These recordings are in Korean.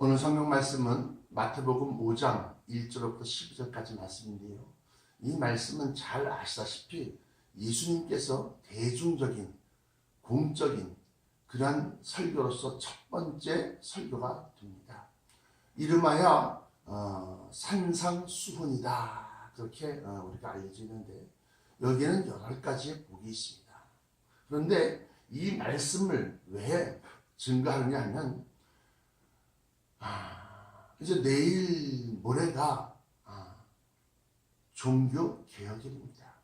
오늘 성경 말씀은 마태복음 5장 1절부터 12절까지 말씀인데요. 이 말씀은 잘 아시다시피 예수님께서 대중적인 공적인 그러한 설교로서 첫 번째 설교가 됩니다. 이름하여 산상수훈이다, 그렇게 우리가 알려져 있는데, 여기에는 8가지의 복이 있습니다. 그런데 이 말씀을 왜 증거하느냐 하면, 이제 내일 모레가 종교개혁일입니다.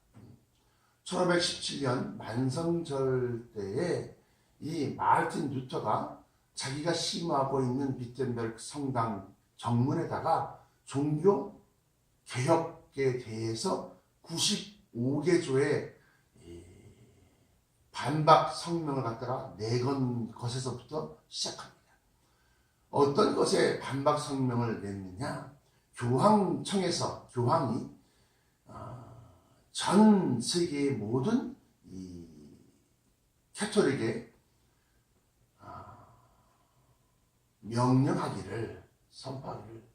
1517년 만성절 때에 이 마르틴 루터가 자기가 심호하고 있는 비텐베르크 성당 정문에다가 종교개혁에 대해서 95개조의 반박 성명을 갖다가 내건 것에서부터 시작합니다. 어떤 것에 반박 성명을 냈느냐? 교황청에서 교황이 전 세계의 모든 이 캐톨릭에 명령하기를, 선포하기를,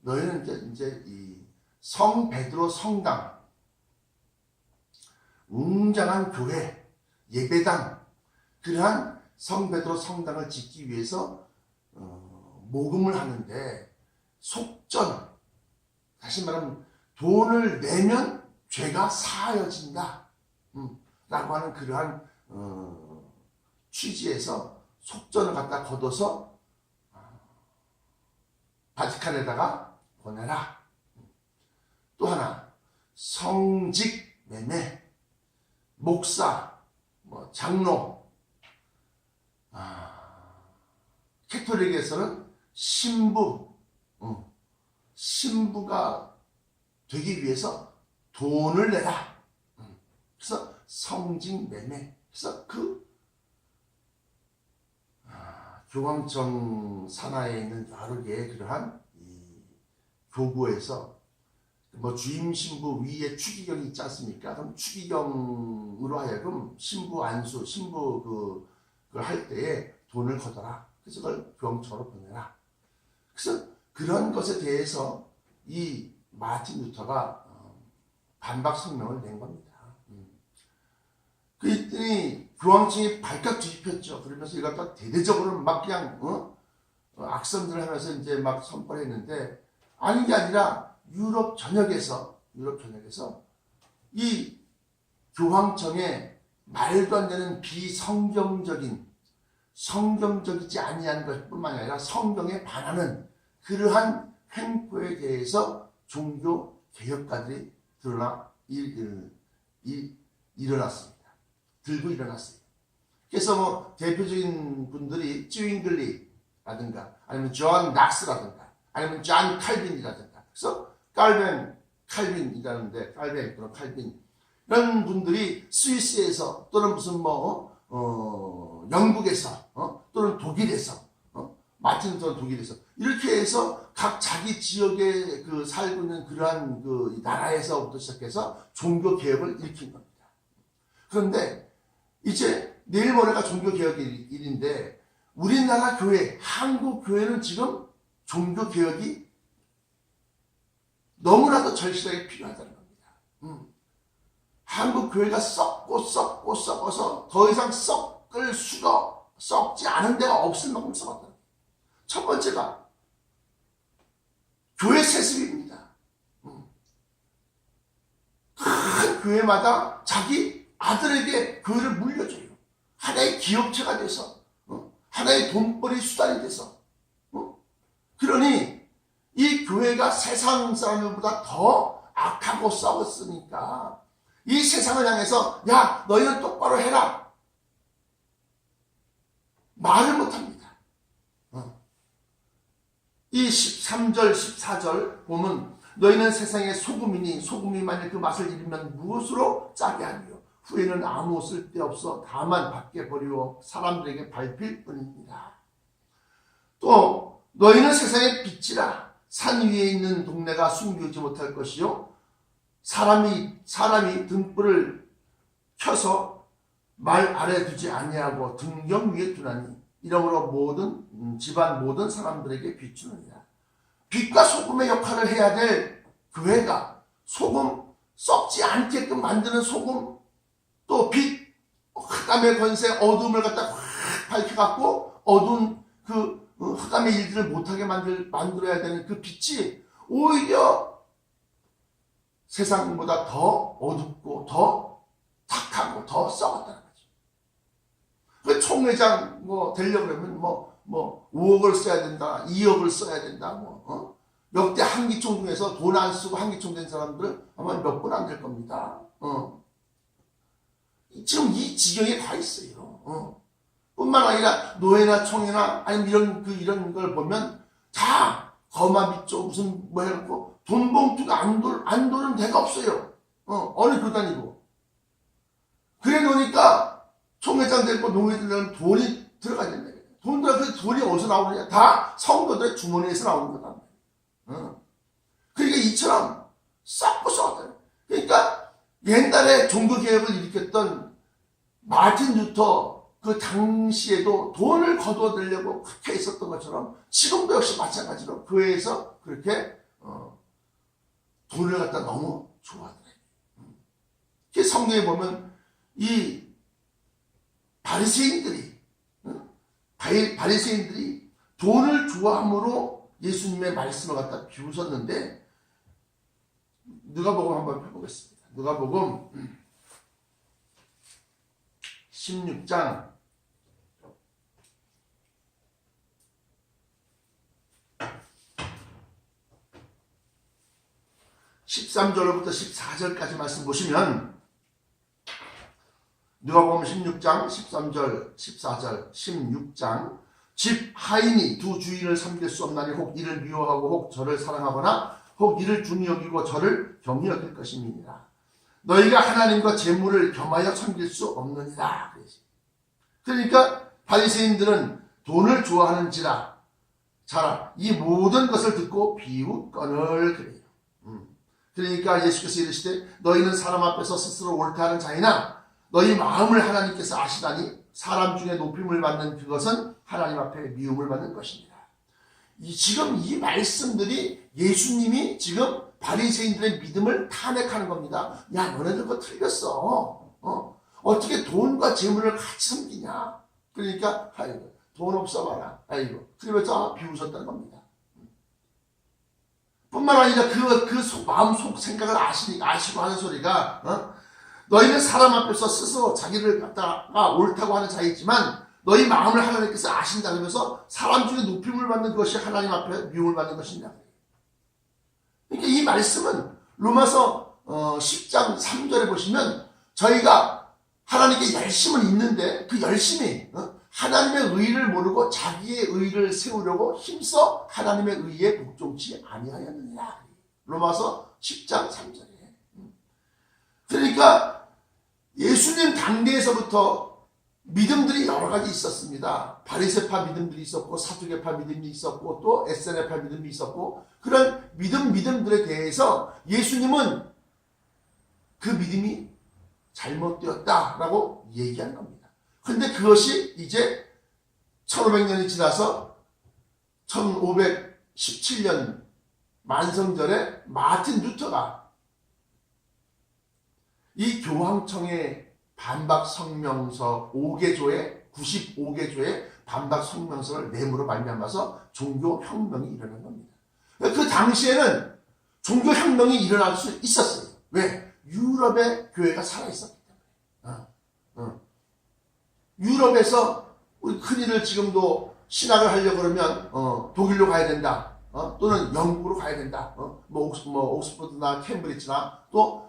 너희는 이제 이 성 베드로 성당, 웅장한 교회, 예배당, 그러한 성 베드로 성당을 짓기 위해서 모금을 하는데, 속전, 다시 말하면 돈을 내면 죄가 사하여진다 라고 하는 그러한 취지에서 속전을 갖다 걷어서 바티칸에다가 보내라. 또 하나, 성직 매매, 목사, 장로, 캐톨릭에서는 신부가 되기 위해서 돈을 내라. 그래서 성직 매매. 그래서 교황청 산하에 있는 여러 개의 그러한 이 교구에서 주임 신부 위에 추기경이 있지 않습니까? 그럼 추기경으로 하여금 신부 안수, 신부 그걸 할 때에 돈을 걷어라. 그래서 그걸 교황청으로 보내라. 그래서 그런 것에 대해서 이 마틴 루터가 반박 성명을 낸 겁니다. 그랬더니 교황청이 발칵 뒤집혔죠. 그러면서 이걸 또 대대적으로 막 그냥 악선들을 하면서 이제 막 선포를 했는데, 아닌 게 아니라 유럽 전역에서 이 교황청의 말도 안 되는 성경적이지 아니한 것뿐만 아니라 성경에 반하는 그러한 횡포에 대해서 종교 개혁가들이 일어났습니다. 들고 일어났어요. 그래서 대표적인 분들이 쯔윙글리라든가 아니면 존 낙스라든가 아니면 존 칼빈이라든가, 그래서 칼빈이라는데, 칼빈 이런 분들이 스위스에서 또는 무슨 영국에서 또는 독일에서 마틴 루터는 독일에서 이렇게 해서 각 자기 지역에 살고 있는 그러한 나라에서부터 시작해서 종교 개혁을 일으킨 겁니다. 그런데 이제 내일 모레가 종교 개혁일인데, 우리나라 교회, 한국 교회는 지금 종교 개혁이 너무나도 절실하게 필요하다는 겁니다. 한국 교회가 썩어서 더 이상 썩지 않은 데가 없을 만큼 썩었다. 첫 번째가 교회 세습입니다. 큰 교회마다 자기 아들에게 교회를 물려줘요. 하나의 기업체가 돼서, 하나의 돈벌이 수단이 돼서. 그러니 이 교회가 세상 사람들보다 더 악하고 썩었으니까 이 세상을 향해서 야, 너희는 똑바로 해라, 말을 못합니다. 이 13절 14절 보면, 너희는 세상의 소금이니 소금이 만일 그 맛을 잃으면 무엇으로 짜게 하리요? 후에는 아무 쓸데없어 다만 밖에 버리고 사람들에게 밟힐 뿐입니다. 또 너희는 세상의 빛이라. 산 위에 있는 동네가 숨기지 못할 것이요, 사람이 등불을 켜서 말 아래 두지 아니하고 등경 위에 두나니 이러므로 모든 집안 모든 사람들에게 비추느니라. 빛과 소금의 역할을 해야 될 교회가 소금 썩지 않게끔 만드는 소금, 또 빛, 흑암의 권세, 어둠을 갖다 확 밝혀갖고 어두운 그 흑암의 일들을 못하게 만들어야 되는 그 빛이 오히려 세상보다 더 어둡고 더 탁하고 더 썩었다는 거죠. 그 총회장 되려고 그러면 5억을 써야 된다, 2억을 써야 된다, 역대 한기총 중에서 돈 안 쓰고 한기총 된 사람들 아마 몇 분 안 될 겁니다. 지금 이 지경에 가 있어요. 뿐만 아니라 노예나 총회나 아니면 이런 걸 보면 다 거마비쪽 무슨 해갖고 돈 봉투가 안 도는 데가 없어요. 어느 교단이고. 그래 놓으니까 총회장 되고 노예들 되면 돈이 들어가야 된다. 그 돈이 어디서 나오느냐? 다 성도들의 주머니에서 나오는 거다. 그러니까 이처럼 썩고 썩었다. 그러니까 옛날에 종교개혁을 일으켰던 마틴 루터 그 당시에도 돈을 거둬들려고 그렇게 있었던 것처럼 지금도 역시 마찬가지로 교회에서 그렇게 돈을 갖다 너무 좋아하더래요. 성경에 보면 이 바리새인들이 돈을 좋아함으로 예수님의 말씀을 갖다 비웃었는데, 누가복음 한번 펴보겠습니다. 누가복음 16장 13절부터 14절까지 말씀 보시면, 누가복음 16장 13절 14절 16장 집 하인이 두 주인을 섬길 수 없나니 혹 이를 미워하고 혹 저를 사랑하거나 혹 이를 중히 여기고 저를 경히 여길 것임이니라. 너희가 하나님과 재물을 겸하여 섬길 수 없느니라. 그러니까 바리새인들은 돈을 좋아하는지라 자, 이 모든 것을 듣고 비웃거늘 그래요. 그러니까 예수께서 이르시되 너희는 사람 앞에서 스스로 옳다 하는 자이나 너희 마음을 하나님께서 아시다니 사람 중에 높임을 받는 그것은 하나님 앞에 미움을 받는 것입니다. 지금 이 말씀들이 예수님이 지금 바리새인들의 믿음을 탄핵하는 겁니다. 야, 너네들 그거 틀렸어. 어떻게 돈과 재물을 같이 섬기냐. 그러니까 아이고, 돈 없어 봐라. 아이고, 그러면서 비웃었다는 겁니다. 뿐만 아니라 그 마음속 생각을 아시고 하는 소리가 너희는 사람 앞에서 스스로 자기를 갖다가 옳다고 하는 자이지만 너희 마음을 하나님께서 아신다. 그러면서 사람 중에 높임을 받는 것이 하나님 앞에 미움을 받는 것이냐. 그러니까 이 말씀은 로마서 10장 3절에 보시면 저희가 하나님께 열심은 있는데 그 열심이 하나님의 의를 모르고 자기의 의를 세우려고 힘써 하나님의 의에 복종치 아니하였느냐. 로마서 10장 3절에. 그러니까 예수님 당대에서부터 믿음들이 여러 가지 있었습니다. 바리새파 믿음들이 있었고 사두개파 믿음이 있었고 또 에세네파 믿음이 있었고 그런 믿음들에 대해서 예수님은 그 믿음이 잘못되었다라고 얘기한 겁니다. 그런데 그것이 이제 1500년이 지나서 1517년 만성절에 마틴 루터가 이 교황청의 반박 성명서 5개조의 95개조의 반박 성명서를 내므로 말미암아서 종교 혁명이 일어난 겁니다. 그 당시에는 종교 혁명이 일어날 수 있었어요. 왜? 유럽의 교회가 살아있었기 때문에. 유럽에서 우리 큰일을 지금도 신학을 하려고 그러면 독일로 가야 된다. 또는 영국으로 가야 된다. 옥스퍼드나 캠브리지나 또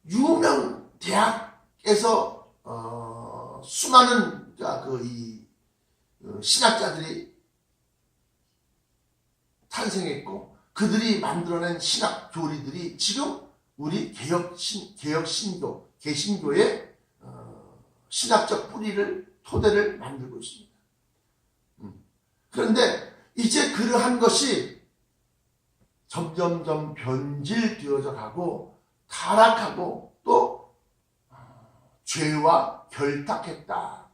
유명 대학에서 수많은 신학자들이 탄생했고 그들이 만들어낸 신학 교리들이 지금 우리 개혁신교, 개신교의 신학적 뿌리를 토대를 만들고 있습니다. 그런데 이제 그러한 것이 점점점 변질되어져 가고 타락하고 또 죄와 결탁했다.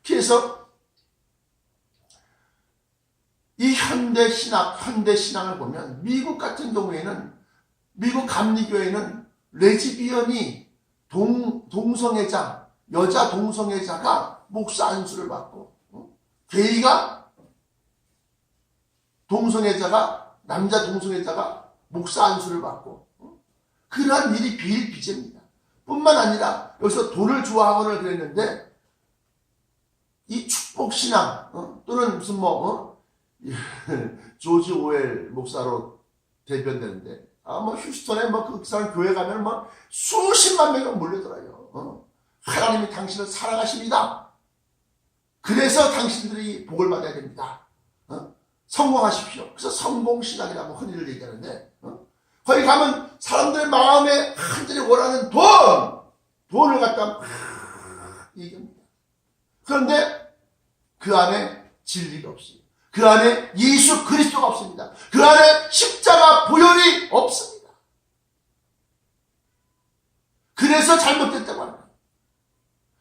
그래서 이 현대신앙을 보면 미국 같은 경우에는, 미국 감리교회는 레즈비언이 동성애자, 여자 동성애자가 목사 안수를 받고, 게이가 동성애자가, 남자 동성애자가 목사 안수를 받고, 그러한 일이 비일비재입니다. 뿐만 아니라 여기서 돈을 좋아하거나 그랬는데 이 축복신앙 또는 무슨 조지 오웰 목사로 대변되는데 휴스턴에 그 사람 교회 가면 수십만 명이 몰려들어요. 하나님이 당신을 사랑하십니다. 그래서 당신들이 복을 받아야 됩니다. 성공하십시오. 그래서 성공신앙이라고 흔히들 얘기하는데, 거기 가면 사람들의 마음에 한절이 원하는 돈을 갖다 얘기합니다. 그런데 그 안에 진리가 없습니다. 그 안에 예수 그리스도가 없습니다. 그 안에 십자가 보혈이 없습니다. 그래서 잘못됐다고 합니다.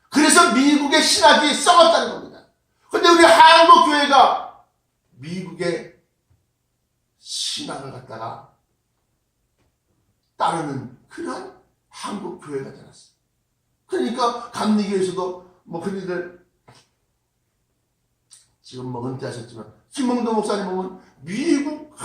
그래서 미국의 신학이 썩었다는 겁니다. 그런데 우리 한국 교회가 미국의 신앙을 갖다가 따르는 그런 한국 교회가 되었어요. 그러니까 감리교에서도 흔히들 지금 은퇴하셨지만 김홍도 목사님 보면 미국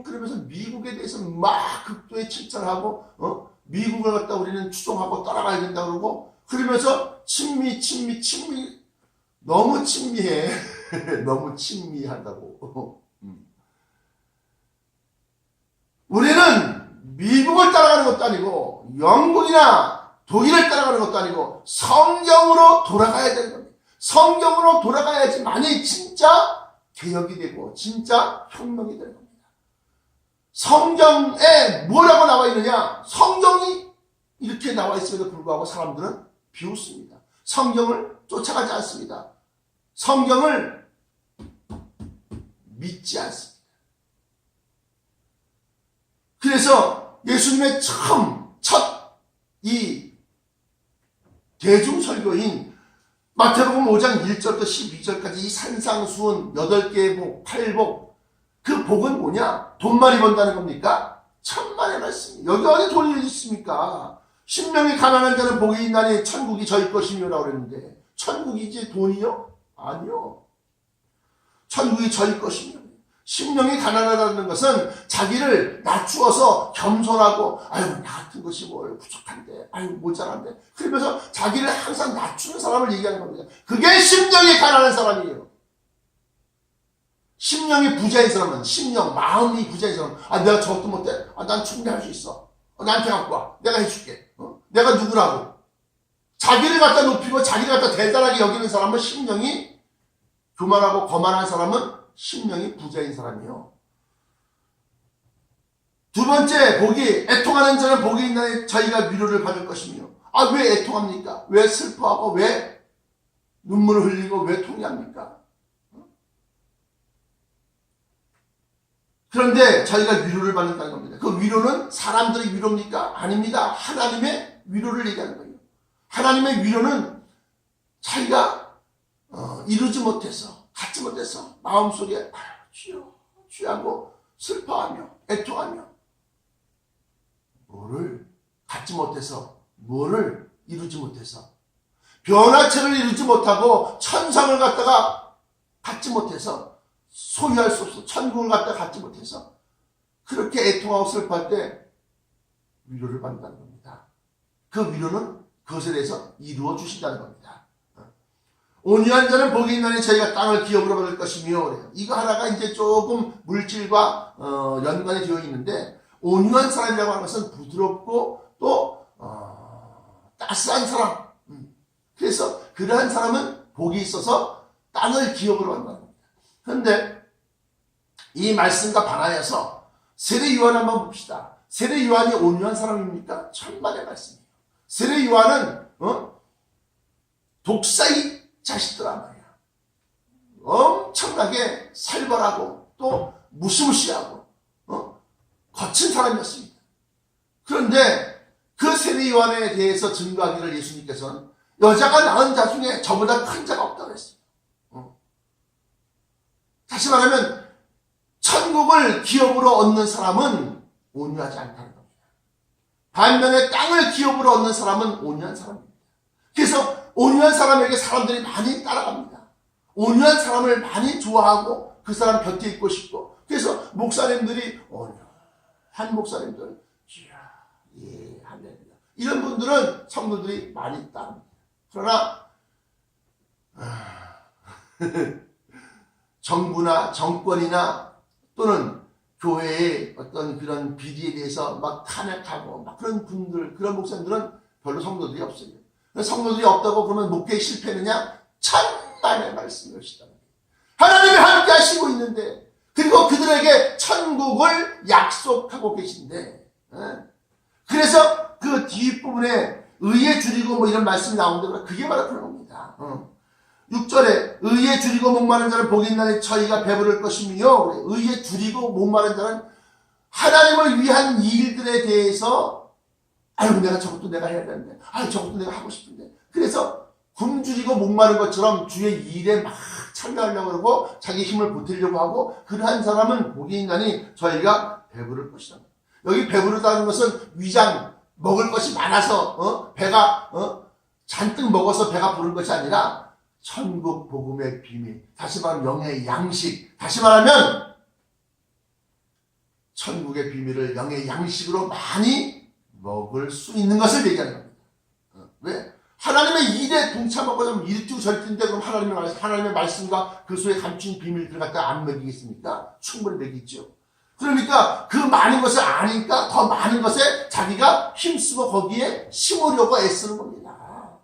그러면서 미국에 대해서 막 극도의 칭찬하고 미국을 갖다 우리는 추종하고 따라가야 된다 그러고 그러면서 친미 너무 친미해. 너무 친미하다고. 우리는 미국을 따라가는 것도 아니고 영국이나 독일을 따라가는 것도 아니고 성경으로 돌아가야 되는 겁니다. 성경으로 돌아가야지만이 진짜 개혁이 되고 진짜 혁명이 되는 겁니다. 성경에 뭐라고 나와 있느냐? 성경이 이렇게 나와 있음에도 불구하고 사람들은 비웃습니다. 성경을 쫓아가지 않습니다. 성경을 믿지 않습니다. 그래서 예수님의 첫 이 대중설교인 마태복음 5장 1절부터 12절까지 이 산상수훈 8개의 복, 8복, 그 복은 뭐냐? 돈 많이 번다는 겁니까? 천만의 말씀. 여기 어디 돈이 있습니까? 신명이 가난한 자는 복이 있나니 천국이 저희 것이며라고 그랬는데 천국이 이제 돈이요? 아니요. 천국이 저희 것이며. 심령이 가난하다는 것은 자기를 낮추어서 겸손하고 나 같은 것이 뭘 부족한데 모자란데 그러면서 자기를 항상 낮추는 사람을 얘기하는 겁니다. 그게 심령이 가난한 사람이에요. 심령이 부자인 사람은 마음이 부자인 사람은 내가 저것도 못해? 난 충분히 할 수 있어. 나한테 갖고 와. 내가 해줄게. 내가 누구라고. 자기를 갖다 높이고 자기를 갖다 대단하게 여기는 사람은 심령이 교만하고 거만한 사람은 심령이 부자인 사람이요. 두 번째 복이 애통하는 자는 복이 있나니 저희가 위로를 받을 것이며. 왜 애통합니까? 왜 슬퍼하고 왜 눈물을 흘리고 왜 통해합니까? 그런데 저희가 위로를 받는다는 겁니다. 그 위로는 사람들의 위로입니까? 아닙니다. 하나님의 위로를 얘기하는 거예요. 하나님의 위로는 자기가 이루지 못해서 갖지 못해서 마음속에 주여 주하고 슬퍼하며 애통하며 뭐를 갖지 못해서 뭐를 이루지 못해서 변화체를 이루지 못하고 천상을 갖다가 갖지 못해서 소유할 수 없어 천국을 갖다가 갖지 못해서 그렇게 애통하고 슬퍼할 때 위로를 받는다는 겁니다. 그 위로는 그것에 대해서 이루어 주신다는 겁니다. 온유한 자는 복이 있나니 저희가 땅을 기업으로 받을 것이며 그래요. 이거 하나가 이제 조금 물질과 연관이 되어 있는데 온유한 사람이라고 하는 것은 부드럽고 또 따스한 사람. 그래서 그러한 사람은 복이 있어서 땅을 기업으로 받는다는 겁니다. 그런데 이 말씀과 반하여서 세례 요한 한번 봅시다. 세례 요한이 온유한 사람입니까? 천만의 말씀이에요. 세례 요한은 독사의 자식들아 말이야. 엄청나게 살벌하고 또 무시무시하고 거친 사람이었습니다. 그런데 그 세례요한에 대해서 증거하기를 예수님께서는 여자가 낳은 자 중에 저보다 큰 자가 없다고 했어요. 다시 말하면 천국을 기업으로 얻는 사람은 온유하지 않다는 겁니다. 반면에 땅을 기업으로 얻는 사람은 온유한 사람입니다. 그래서 온유한 사람에게 사람들이 많이 따라갑니다. 온유한 사람을 많이 좋아하고 그 사람 곁에 있고 싶고, 그래서 목사님들이 온유한 목사님들, 예, 할렐루야, 이런 분들은 성도들이 많이 따릅니다. 그러나 정부나 정권이나 또는 교회의 어떤 그런 비리에 대해서 막 탄핵하고 막 그런 분들, 그런 목사님들은 별로 성도들이 없어요. 성도들이 없다고 그러면 목회에 실패느냐? 천만의 말씀이시다. 하나님이 함께 하시고 있는데, 그리고 그들에게 천국을 약속하고 계신데, 그래서 그 뒷부분에 의에 줄이고 뭐 이런 말씀이 나오는데 그게 바로 그런 겁니다. 6절에 의에 줄이고 목마른 자는 복이 있나니 저희가 배부를 것이며, 의에 줄이고 목마른 자는 하나님을 위한 일들에 대해서 아유 내가 저것도 내가 해야 되는데, 아유 저것도 내가 하고 싶은데, 그래서 굶주리고 목마른 것처럼 주의 일에 막 참여하려고 그러고 자기 힘을 보태려고 하고, 그러한 사람은 복이 있나니 저희가 배부를 것이다. 여기 배부르다는 것은 위장 먹을 것이 많아서 배가 잔뜩 먹어서 배가 부른 것이 아니라 천국 복음의 비밀, 다시 말하면 영의 양식, 다시 말하면 천국의 비밀을 영의 양식으로 많이 먹을 수 있는 것을 얘기하는 겁니다. 왜? 하나님의 일에 동참하고 좀 일찍 절대인데 그럼 하나님의 말씀과 그 속에 감춘 비밀들을 갖다 안 먹이겠습니까? 충분히 먹이죠. 그러니까 그 많은 것을 아니까 더 많은 것에 자기가 힘쓰고 거기에 심으려고 애쓰는 겁니다.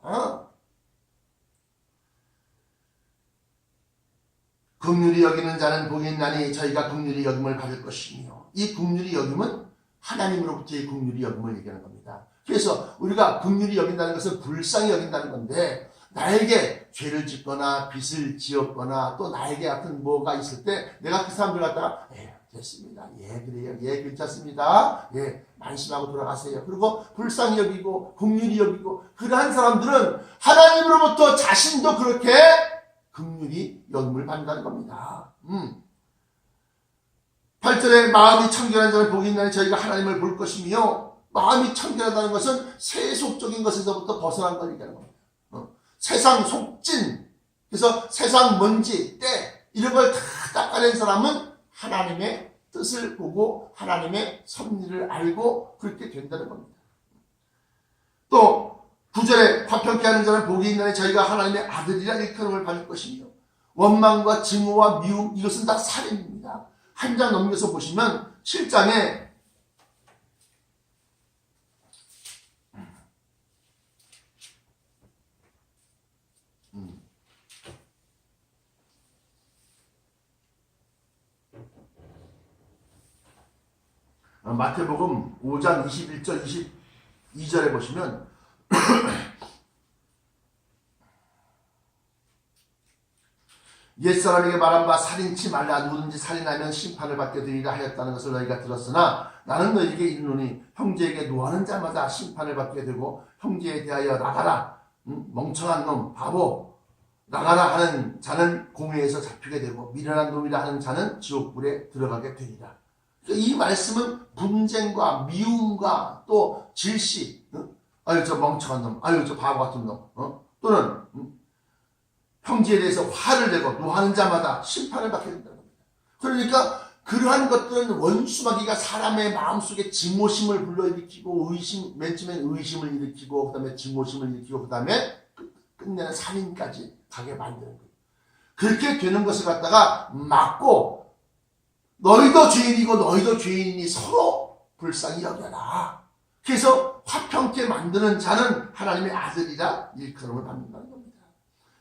긍휼히 여기는 자는 복이 있나니 저희가 긍휼히 여김을 받을 것이며, 이 긍휼히 여김은 하나님으로부터의 긍휼히 여김을 얘기하는 겁니다. 그래서 우리가 긍휼히 여긴다는 것은 불쌍히 여긴다는 건데, 나에게 죄를 짓거나 빚을 지었거나 또 나에게 같은 뭐가 있을 때 내가 그 사람들 갖다가 됐습니다. 예, 그래요. 예, 괜찮습니다. 예, 만심하고 돌아가세요. 그리고 불쌍히 여기고 긍휼히 여기고, 그러한 사람들은 하나님으로부터 자신도 그렇게 긍휼히 여김을 받는다는 겁니다. 8절에 마음이 청결한 자는 복이 있나니 저희가 하나님을 볼 것이며, 마음이 청결하다는 것은 세속적인 것에서부터 벗어난 걸 얘기하는 겁니다. 세상 속진, 그래서 세상 먼지, 때 이런 걸 다 닦아낸 사람은 하나님의 뜻을 보고 하나님의 섭리를 알고 그렇게 된다는 겁니다. 또 9절에 화평케 하는 자는 복이 있나니 저희가 하나님의 아들이라 일컬음을 받을 것이며, 원망과 증오와 미움, 이것은 다 살인입니다. 한 장 넘겨서 보시면 7장에 마태복음 5장 21절 22절에 보시면 옛사람에게 말한 바 살인치 말라, 누구든지 살인하면 심판을 받게 되리라 하였다는 것을 너희가 들었으나 나는 너희에게 이르노니 형제에게 노하는 자마다 심판을 받게 되고, 형제에 대하여 나가라, 멍청한 놈, 바보, 나가라 하는 자는 공회에서 잡히게 되고, 미련한 놈이라 하는 자는 지옥불에 들어가게 되리라. 이 말씀은 분쟁과 미움과 또 질시, 아유 저 멍청한 놈, 아유 저 바보 같은 놈, 또는 형제에 대해서 화를 내고 노하는 자마다 심판을 받게 된다는 겁니다. 그러니까 그러한 것들은 원수마귀가 사람의 마음속에 증오심을 불러일으키고, 맨 처음엔 의심을 일으키고, 그 다음에 증오심을 일으키고, 그 다음에 끝내는 살인까지 가게 만드는 거예요. 그렇게 되는 것을 갖다가 막고, 너희도 죄인이고 너희도 죄인이니 서로 불쌍히 여겨라. 그래서 화평케 만드는 자는 하나님의 아들이라 일컬음을 받는다는 겁니다.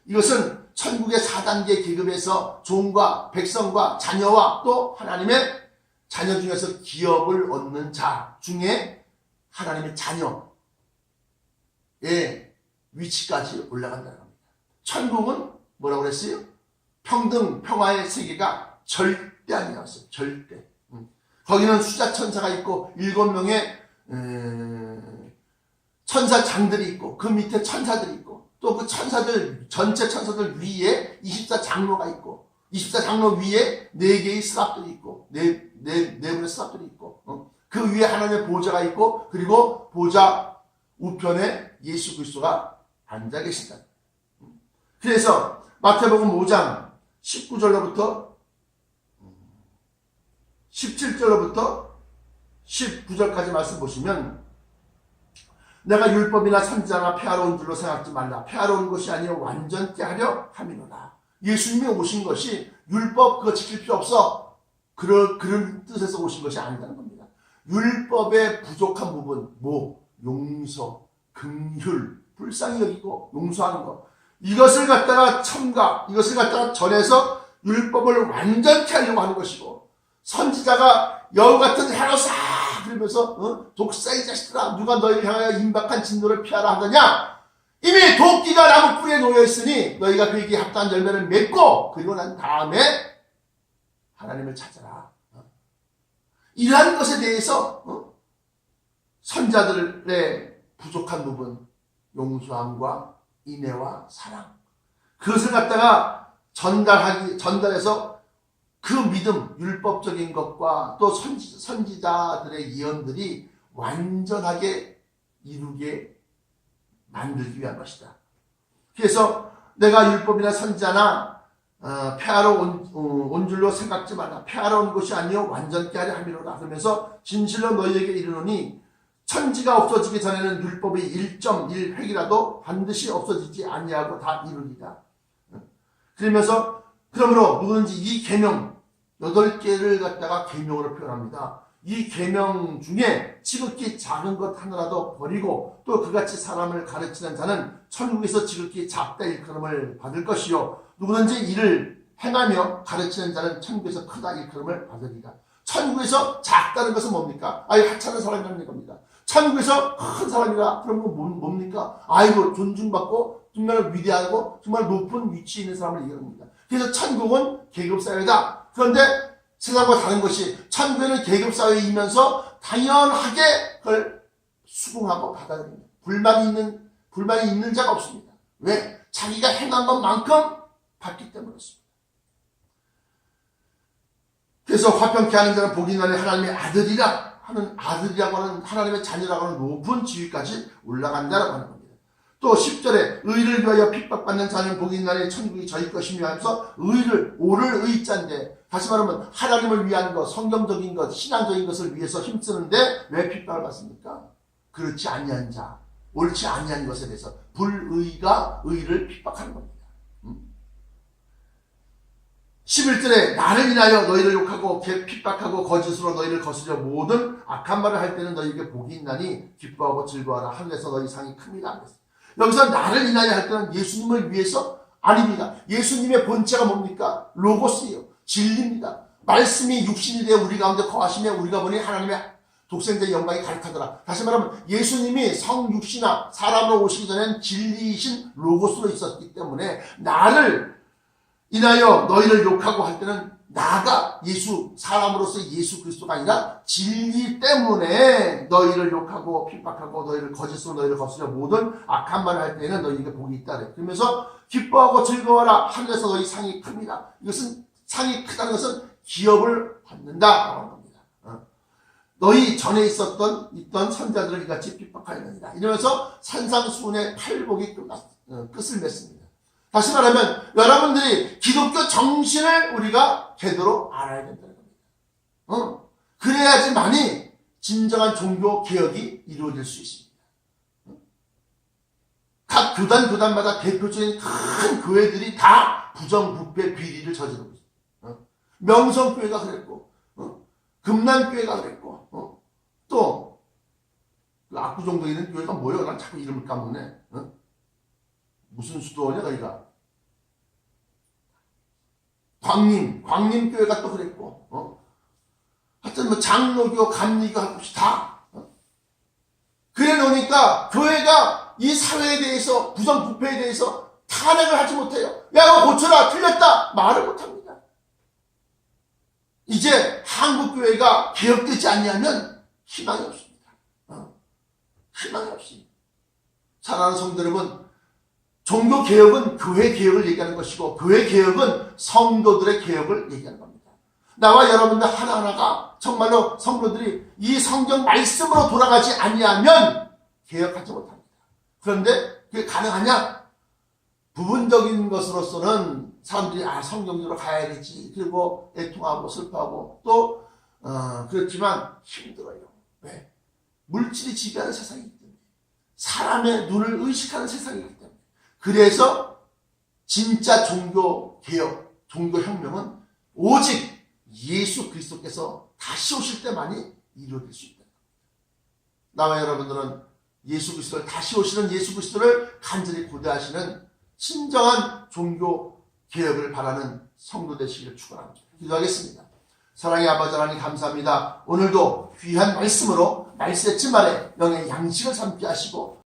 이것은 천국의 4단계 계급에서 종과 백성과 자녀와 또 하나님의 자녀 중에서 기업을 얻는 자 중에 하나님의 자녀의 위치까지 올라간다는 겁니다. 천국은 뭐라고 그랬어요? 평등, 평화의 세계가 절대 아니었어요. 절대. 거기는 수자 천사가 있고 7명의 천사장들이 있고 그 밑에 천사들이 있고 또 그 천사들 전체 천사들 위에 24장로가 있고 24장로 위에 4개의 스랍들이 있고 네 분의 스랍들이 있고 그 위에 하나님의 보좌가 있고 그리고 보좌 우편에 예수 그리스도가 앉아 계신다. 그래서 마태복음 5장 19절로부터 17절로부터 19절까지 말씀 보시면 내가 율법이나 선지자나 폐하러 줄로 생각지 말라. 폐하러 온 것이 아니요 완전케 하려 함이로다. 예수님이 오신 것이 율법 그거 지킬 필요 없어. 그런 뜻에서 오신 것이 아니라는 겁니다. 율법의 부족한 부분, 용서, 긍휼, 불쌍히 여기고 용서하는 것. 이것을 갖다가 첨가, 이것을 갖다가 전해서 율법을 완전케 하려고 하는 것이고 선지자가 여우 같은 헤로사 그러면서 독사의 자식들아 누가 너희를 향하여 임박한 진노를 피하라 하더냐 이미 도끼가 나무 뿌리에 놓여있으니 너희가 그에게 합당한 열매를 맺고 그리고 난 다음에 하나님을 찾아라. 이러한 것에 대해서 선자들의 부족한 부분 용서함과 인애와 사랑 그것을 갖다가 전달해서 그 믿음, 율법적인 것과 또 선지자들의 예언들이 완전하게 이루게 만들기 위한 것이다. 그래서 내가 율법이나 선지자나 폐하러 온 줄로 생각지 말라. 폐하러 온 것이 아니요 완전케 하려 함이로다. 그러면서 진실로 너희에게 이르노니 천지가 없어지기 전에는 율법이 1.1획이라도 반드시 없어지지 아니하고 다 이루리다. 그러면서 그러므로 누구든지 이 계명 8개를 갖다가 계명으로 표현합니다. 이 계명 중에 지극히 작은 것 하나라도 버리고 또 그같이 사람을 가르치는 자는 천국에서 지극히 작다 일컬음을 받을 것이요 누구든지 이를 행하며 가르치는 자는 천국에서 크다 일컬음을 받으리라. 천국에서 작다는 것은 뭡니까? 하찮은 사람이라는 겁니다. 천국에서 큰 사람이라 그런 건 뭡니까? 존중받고 정말 위대하고 정말 높은 위치에 있는 사람을 얘기합니다. 그래서 천국은 계급사회다. 그런데 세상과 다른 것이 천국에는 계급사회이면서 당연하게 그걸 수긍하고 받아들입니다. 불만이 있는 자가 없습니다. 왜? 자기가 행한 것만큼 받기 때문에 그렇습니다. 그래서 화평케 하는 자는 복이 있나니 하나님의 아들이라고 하는 하나님의 자녀라고 하는 높은 지위까지 올라간다라고 하는 겁니다. 또 10절에 의를 위하여 핍박받는 자는 복이 있나니 천국이 저희 것이며 하면서 오를 의자인데 다시 말하면 하나님을 위한 것, 성경적인 것, 신앙적인 것을 위해서 힘쓰는데 왜 핍박을 받습니까? 그렇지 아니한 자, 옳지 아니한 것에 대해서 불의가 의를 핍박하는 겁니다. 11절에 나를 인하여 너희를 욕하고 핍박하고 거짓으로 너희를 거스려 모든 악한 말을 할 때는 너희에게 복이 있나니 기뻐하고 즐거워하라. 하늘에서 너희 상이 큽니다. 여기서 나를 인하여 할 때는 예수님을 위해서 아닙니다. 예수님의 본체가 뭡니까? 로고스예요. 진리입니다. 말씀이 육신이 되어 우리 가운데 거하시며 우리가 보니 하나님의 독생자의 영광이 가득하더라. 다시 말하면 예수님이 성육신아 사람으로 오시기 전에는 진리이신 로고스로 있었기 때문에 나를 인하여 너희를 욕하고 할 때는 나가 사람으로서 예수 그리스도가 아니라 진리 때문에 너희를 욕하고 핍박하고 너희를 거짓으로 너희를 거스려 모든 악한 말을 할 때는 너희에게 복이 있다. 그러면서 기뻐하고 즐거워라. 하늘에서 너희 상이 큽니다. 이것은 상이 크다는 것은 기업을 받는다라고 하는 겁니다. 너희 전에 있던 선자들을 이같이 핍박하였느니라. 이러면서 산상수훈의 팔복이 끝을 맺습니다. 다시 말하면 여러분들이 기독교 정신을 우리가 제대로 알아야 된다는 겁니다. 그래야지만이 진정한 종교 개혁이 이루어질 수 있습니다. 각 교단마다 대표적인 큰 교회들이 다 부정부패 비리를 저지르고 있습니다. 명성교회가 그랬고 금난교회가 그랬고 또 압구정동에 있는 교회가 뭐예요? 난 자꾸 이름을 까먹네. 무슨 수도원이야 거기가? 광림교회가 또 그랬고 하여튼 장로교, 감리교 할 곳이 다 그래 놓으니까 교회가 이 사회에 대해서 부정부패에 대해서 탄핵을 하지 못해요. 야 이거 고쳐라 틀렸다 말을 못합니다. 이제 한국교회가 개혁되지 않냐면 희망이 없습니다. 희망이 없습니다. 사랑하는 성도 여러분, 종교개혁은 교회개혁을 얘기하는 것이고 교회개혁은 성도들의 개혁을 얘기하는 겁니다. 나와 여러분들 하나하나가 정말로 성도들이 이 성경 말씀으로 돌아가지 아니하면 개혁하지 못합니다. 그런데 그게 가능하냐? 부분적인 것으로서는 사람들이 성경적으로 가야겠지. 그리고 애통하고 슬퍼하고 또 그렇지만 힘들어요. 왜? 물질이 지배하는 세상이기 때문에. 사람의 눈을 의식하는 세상이기 때문에. 그래서 진짜 종교개혁, 종교혁명은 오직 예수 그리스도께서 다시 오실 때만이 이루어질 수 있다. 나와 여러분들은 예수 그리스도를 다시 오시는 예수 그리스도를 간절히 고대하시는 진정한 종교개혁을 바라는 성도 되시기를 축원합니다. 기도하겠습니다. 사랑의 아버지 하나님 감사합니다. 오늘도 귀한 말씀으로 말씀의 찜말에 영의 양식을 삼게 하시고